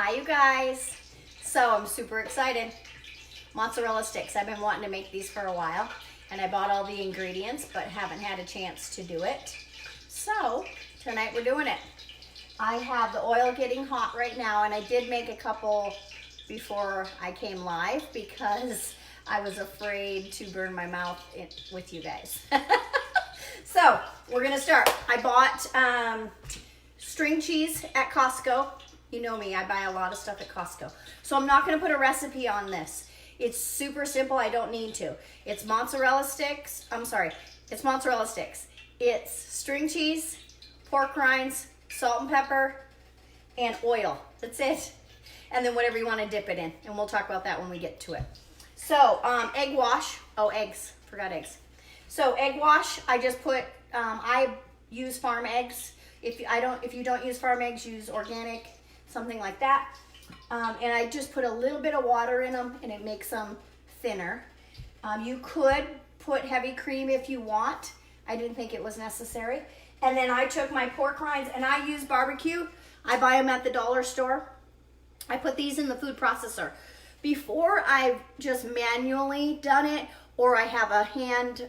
Hi, you guys. So I'm super excited. Mozzarella sticks. I've been wanting to make these for a while, and I bought all the ingredients, but haven't had a chance to do it. So tonight we're doing it. I have the oil getting hot right now, and I did make a couple before I came live because I was afraid to burn my mouth with you guys. So we're gonna start. I bought string cheese at Costco. You know me, I buy a lot of stuff at Costco. So I'm not gonna put a recipe on this. It's super simple, I don't need to. It's mozzarella sticks, it's mozzarella sticks. It's string cheese, pork rinds, salt and pepper, and oil. That's it. And then whatever you wanna dip it in. And we'll talk about that when we get to it. So, egg wash. Oh, eggs, forgot eggs. So egg wash, I just put, I use farm eggs. If you don't use farm eggs, use organic, something like that. And I just put a little bit of water in them and it makes them thinner. You could put heavy cream if you want. I didn't think it was necessary. And then I took my pork rinds and I use barbecue. I buy them at the dollar store. I put these in the food processor. Before I've just manually done it, or I have a hand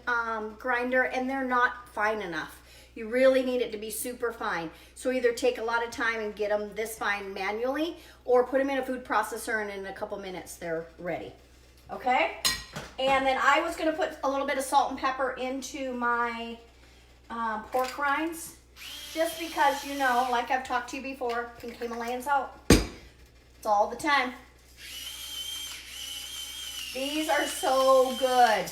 grinder and they're not fine enough. You really need it to be super fine. So either take a lot of time and get them this fine manually, or put them in a food processor and in a couple minutes they're ready. Okay? And then I was gonna put a little bit of salt and pepper into my pork rinds, just because, you know, like I've talked to you before, pink Himalayan salt. It's all the time. These are so good.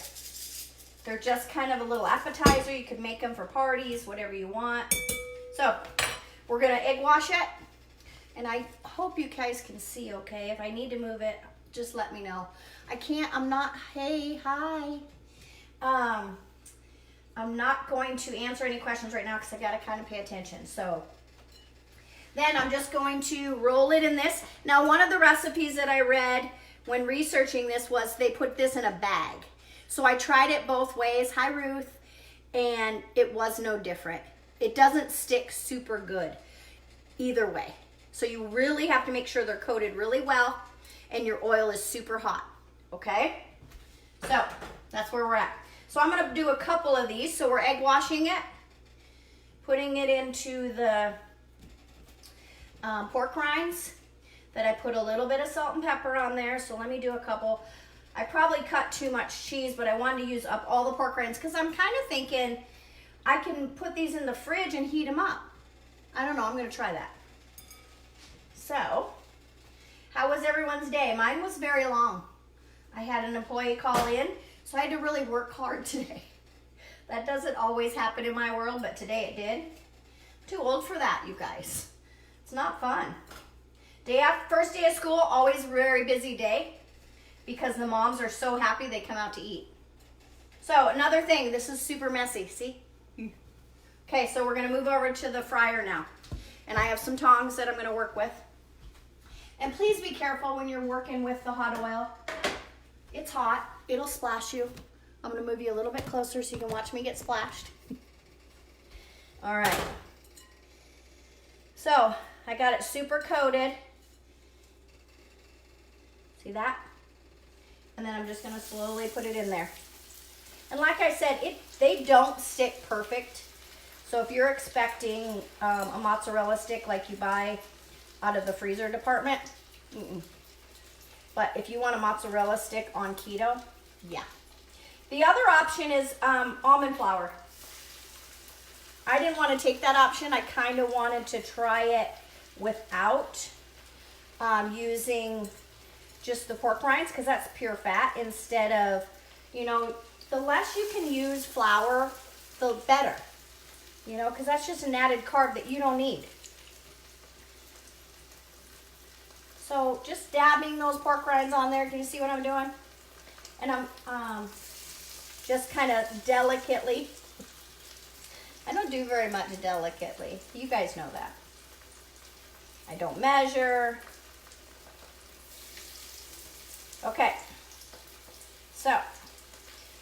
They're just kind of a little appetizer. You could make them for parties, whatever you want. So we're gonna egg wash it. And I hope you guys can see okay. If I need to move it, just let me know. I can't, I'm not, hey, hi. I'm not going to answer any questions right now because I gotta kind of pay attention. So then I'm just going to roll it in this. Now, one of the recipes that I read when researching this was they put this in a bag. So I tried it both ways, hi Ruth, and it was no different. It doesn't stick super good either way. So you really have to make sure they're coated really well and your oil is super hot, okay? So that's where we're at. So I'm gonna do a couple of these. So we're egg washing it, putting it into the pork rinds that I put a little bit of salt and pepper on there. So let me do a couple. I probably cut too much cheese, but I wanted to use up all the pork rinds because I'm kind of thinking I can put these in the fridge and heat them up. I don't know, I'm gonna try that. So, how was everyone's day? Mine was very long. I had an employee call in, so I had to really work hard today. That doesn't always happen in my world, but today it did. I'm too old for that, you guys. It's not fun. First day of school, always a very busy day because the moms are so happy they come out to eat. So another thing, this is super messy, see? Okay, so we're gonna move over to the fryer now. And I have some tongs that I'm gonna work with. And please be careful when you're working with the hot oil. It's hot, it'll splash you. I'm gonna move you a little bit closer so you can watch me get splashed. All right. So I got it super coated. See that? And then I'm just gonna slowly put it in there. And like I said, they don't stick perfect. So if you're expecting a mozzarella stick like you buy out of the freezer department, but if you want a mozzarella stick on keto, yeah. The other option is almond flour. I didn't want to take that option. I kind of wanted to try it without using just the pork rinds because that's pure fat instead of, you know, the less you can use flour, the better, you know, because that's just an added carb that you don't need. So just dabbing those pork rinds on there. Can you see what I'm doing? And I'm just kind of delicately. I don't do very much delicately. You guys know that. I don't measure. Okay. So,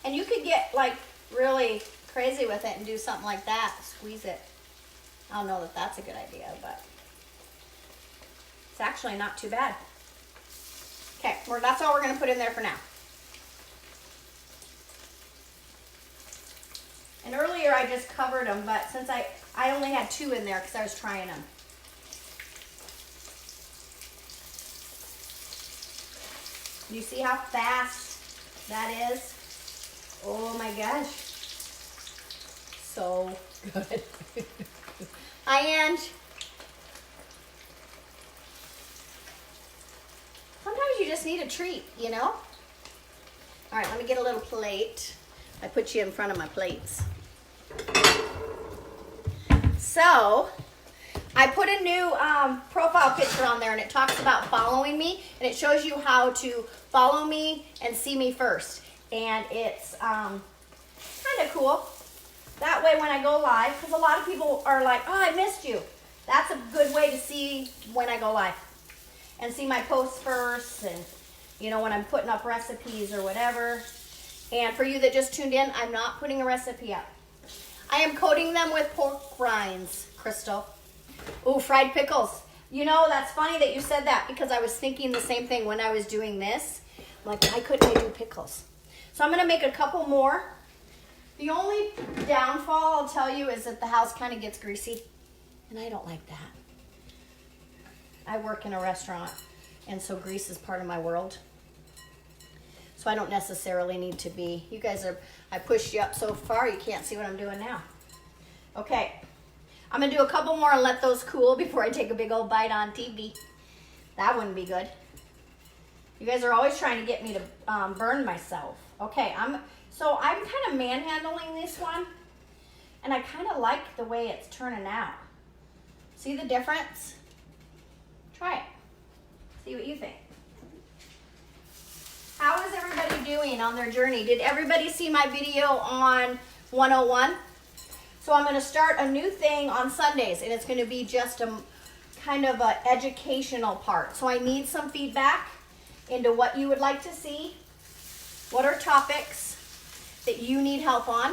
and you could get like really crazy with it and do something like that. Squeeze it. I don't know that that's a good idea, but It's actually not too bad. Okay, that's all we're gonna put in there for now. And earlier I just covered them, but since I only had 2 in there because I was trying them. You see how fast that is? Oh my gosh. So good. Hi, Ange. Sometimes you just need a treat, you know? All right, let me get a little plate. I put you in front of my plates. So, I put a new profile picture on there, and it talks about following me, and it shows you how to follow me and see me first. And it's kind of cool. That way when I go live, because a lot of people are like, oh, I missed you. That's a good way to see when I go live and see my posts first, and you know, when I'm putting up recipes or whatever. And for you that just tuned in, I'm not putting a recipe up. I am coating them with pork rinds, Crystal. Ooh, fried pickles. You know, that's funny that you said that, because I was thinking the same thing when I was doing this. I'm like, why couldn't I do pickles? So I'm going to make a couple more. The only downfall I'll tell you is that the house kind of gets greasy, and I don't like that. I work in a restaurant, and so grease is part of my world. So I don't necessarily need to be. You guys are, I pushed you up so far, you can't see what I'm doing now. Okay, I'm gonna do a couple more and let those cool before I take a big old bite on TV. That wouldn't be good. You guys are always trying to get me to burn myself. Okay, I'm kind of manhandling this one, and I kind of like the way it's turning out. See the difference? Try it. See what you think. How is everybody doing on their journey? Did everybody see my video on 101? So I'm going to start a new thing on Sundays, and it's going to be just a kind of an educational part. So I need some feedback into what you would like to see. What are topics that you need help on?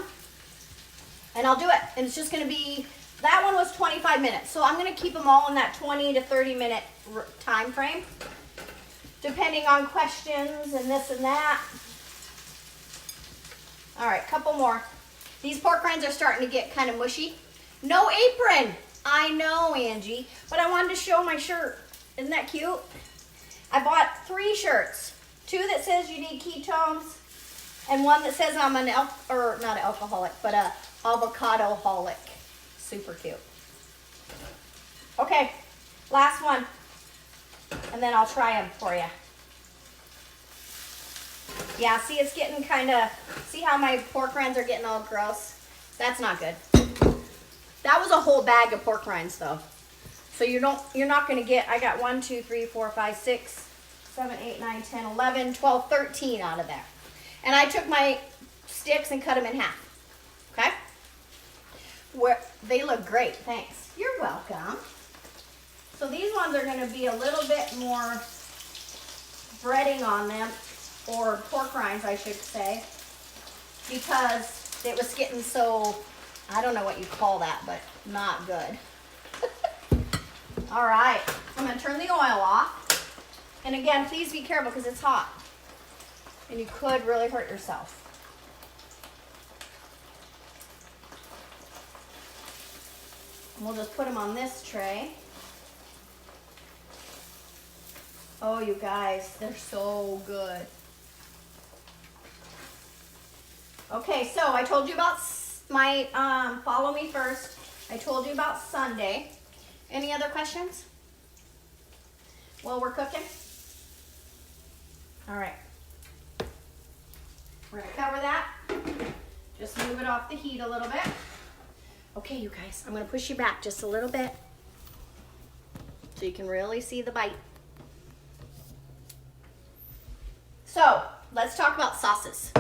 And I'll do it. And it's just going to be, that one was 25 minutes. So I'm going to keep them all in that 20 to 30 minute time frame, depending on questions and this and that. All right, couple more. These pork rinds are starting to get kind of mushy. No apron. I know, Angie, but I wanted to show my shirt. Isn't that cute? I bought 3 shirts. 2 that says you need ketones, and 1 that says I'm an not an alcoholic, but a avocado-holic. Super cute. Okay, last one, and then I'll try them for you. Yeah, see, it's getting kind of, see how my pork rinds are getting all gross? That's not good. That was a whole bag of pork rinds though. So you're not going to get, I got 1, 2, 3, 4, 5, 6, 7, 8, 9, 10, 11, 12, 13 out of that. And I took my sticks and cut them in half. Okay? They look great, thanks. You're welcome. So these ones are going to be a little bit more breading on them, or pork rinds, I should say, because it was getting so, I don't know what you call that, but not good. All right, I'm going to turn the oil off. And again, please be careful because it's hot, and you could really hurt yourself. And we'll just put them on this tray. Oh, you guys, they're so good. Okay, so I told you about my follow me first. I told you about Sunday. Any other questions while we're cooking? All right. We're gonna cover that. Just move it off the heat a little bit. Okay, you guys, I'm gonna push you back just a little bit so you can really see the bite. So let's talk about sauces.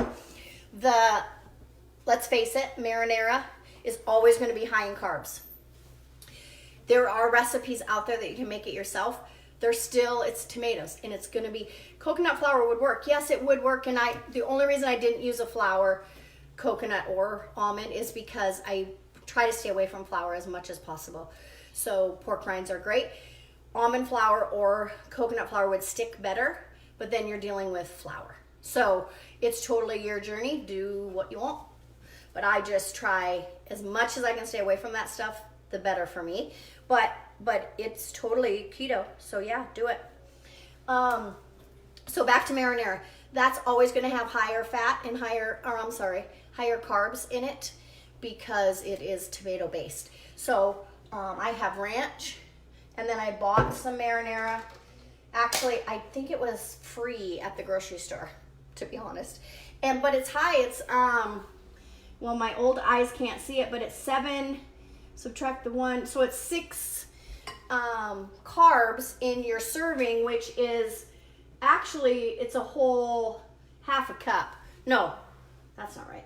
Let's face it, marinara is always going to be high in carbs. There are recipes out there that you can make it yourself. It's tomatoes, and it's going to be, coconut flour would work. Yes, it would work, and the only reason I didn't use a flour, coconut or almond, is because I try to stay away from flour as much as possible. So pork rinds are great. almond flour or coconut flour would stick better, but then you're dealing with flour. So it's totally your journey. Do what you want. But I just try as much as I can stay away from that stuff, the better for me. But it's totally keto. So yeah, do it. So back to marinara. That's always going to have higher fat and higher carbs in it because it is tomato based. So I have ranch, and then I bought some marinara. Actually, I think it was free at the grocery store, to be honest. But it's high. It's well, my old eyes can't see it, but it's 7. Subtract the 1, so it's 6 carbs in your serving, which is actually, it's a whole half a cup. No, that's not right.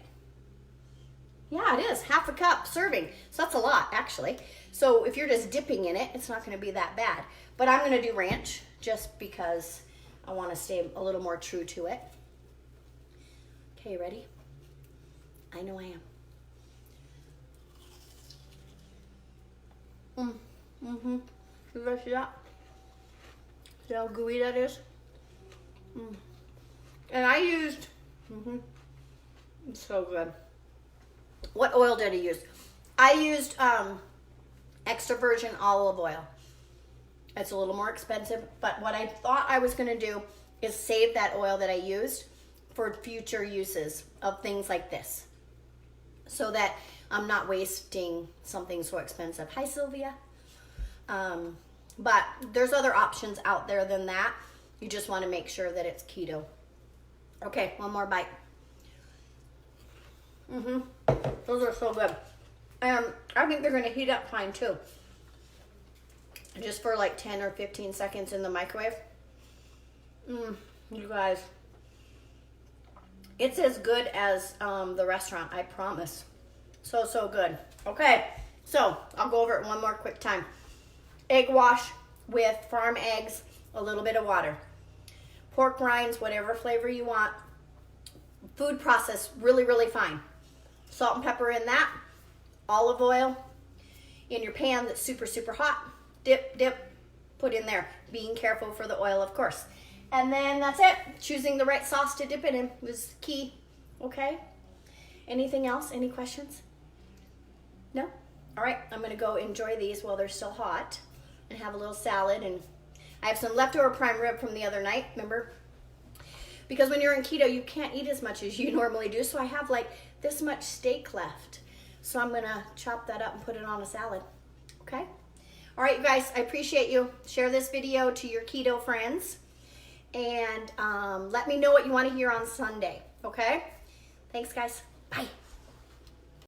Yeah, it is half a cup serving. So that's a lot, actually. So if you're just dipping in it, it's not going to be that bad. But I'm going to do ranch just because I want to stay a little more true to it. Okay, you ready? I know I am. You guys see that? See how gooey that is? And I used, it's so good. What oil did I use? I used extra virgin olive oil. It's a little more expensive, but what I thought I was going to do is save that oil that I used for future uses of things like this, so that I'm not wasting something so expensive. Hi, Sylvia. But there's other options out there than that. You just want to make sure that it's keto. Okay, one more bite. Those are so good. I think they're going to heat up fine too. Just for like 10 or 15 seconds in the microwave. You guys, it's as good as the restaurant, I promise. So good. Okay, so I'll go over it one more quick time. Egg wash with farm eggs, a little bit of water. Pork rinds, whatever flavor you want. Food processed really, really fine. Salt and pepper in that. Olive oil in your pan that's super, super hot. Dip, put in there. Being careful for the oil, of course. And then that's it. Choosing the right sauce to dip it in was key. Okay? Anything else? Any questions? No? All right, I'm going to go enjoy these while they're still hot and have a little salad. And I have some leftover prime rib from the other night, remember? Because when you're in keto, you can't eat as much as you normally do. So I have like this much steak left. So I'm going to chop that up and put it on a salad. Okay? All right, you guys, I appreciate you. Share this video to your keto friends. And let me know what you want to hear on Sunday. Okay? Thanks, guys. Bye.